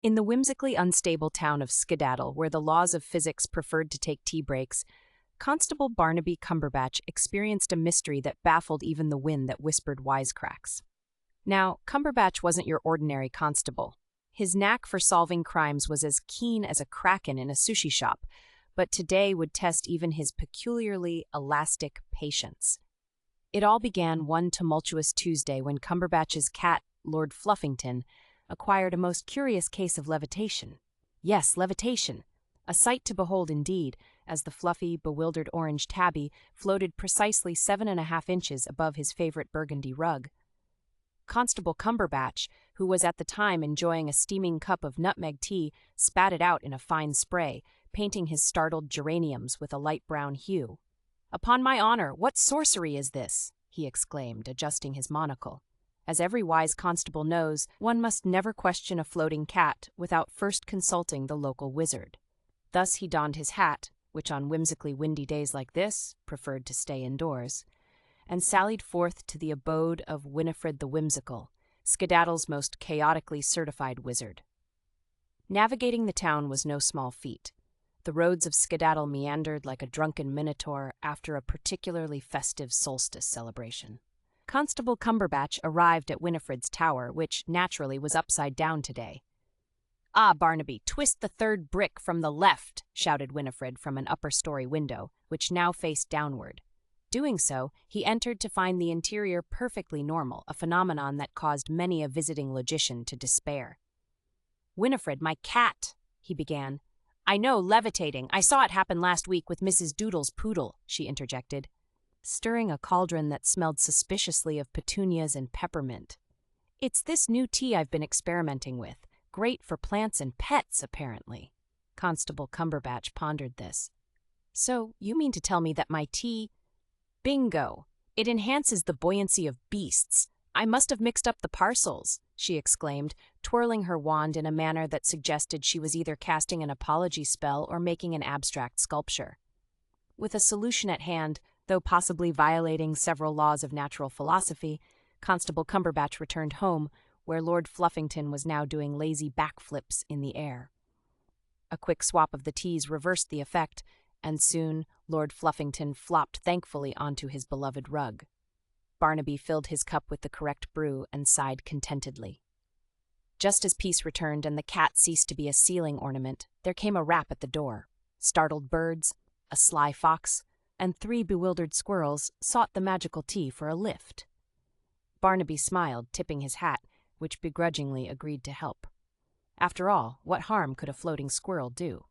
In the whimsically unstable town of Skedaddle, where the laws of physics preferred to take tea breaks, Constable Barnaby Cumberbatch experienced a mystery that baffled even the wind that whispered wisecracks. Now, Cumberbatch wasn't your ordinary constable. His knack for solving crimes was as keen as a kraken in a sushi shop, but today would test even his peculiarly elastic patience. It all began one tumultuous Tuesday when Cumberbatch's cat, Lord Fluffington, acquired a most curious case of levitation. Yes, levitation. A sight to behold indeed, as the fluffy, bewildered orange tabby floated precisely 7.5 inches above his favorite burgundy rug. Constable Cumberbatch, who was at the time enjoying a steaming cup of nutmeg tea, spat it out in a fine spray, painting his startled geraniums with a light brown hue. "Upon my honor, what sorcery is this?" he exclaimed, adjusting his monocle. As every wise constable knows, one must never question a floating cat without first consulting the local wizard. Thus he donned his hat, which on whimsically windy days like this preferred to stay indoors, and sallied forth to the abode of Winifred the Whimsical, Skedaddle's most chaotically certified wizard. Navigating the town was no small feat. The roads of Skedaddle meandered like a drunken minotaur after a particularly festive solstice celebration. Constable Cumberbatch arrived at Winifred's tower, which naturally was upside down today. "Ah, Barnaby, twist the third brick from the left," shouted Winifred from an upper-story window, which now faced downward. Doing so, he entered to find the interior perfectly normal, a phenomenon that caused many a visiting logician to despair. "Winifred, my cat," he began. "I know, levitating. I saw it happen last week with Mrs. Doodle's poodle," she interjected, stirring a cauldron that smelled suspiciously of petunias and peppermint. "It's this new tea I've been experimenting with. Great for plants and pets, apparently." Constable Cumberbatch pondered this. "So, you mean to tell me that my tea—" "Bingo! It enhances the buoyancy of beasts. I must have mixed up the parcels," she exclaimed, twirling her wand in a manner that suggested she was either casting an apology spell or making an abstract sculpture. With a solution at hand, though possibly violating several laws of natural philosophy, Constable Cumberbatch returned home, where Lord Fluffington was now doing lazy backflips in the air. A quick swap of the teas reversed the effect, and soon Lord Fluffington flopped thankfully onto his beloved rug. Barnaby filled his cup with the correct brew and sighed contentedly. Just as peace returned and the cat ceased to be a ceiling ornament, there came a rap at the door. Startled birds, a sly fox, and 3 bewildered squirrels sought the magical tea for a lift. Barnaby smiled, tipping his hat, which begrudgingly agreed to help. After all, what harm could a floating squirrel do?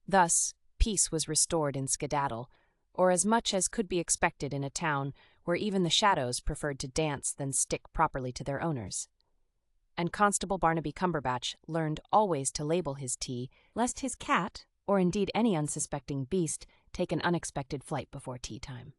Thus, peace was restored in Skedaddle, or as much as could be expected in a town where even the shadows preferred to dance than stick properly to their owners. And Constable Barnaby Cumberbatch learned always to label his tea, lest his cat, or indeed any unsuspecting beast, take an unexpected flight before tea time.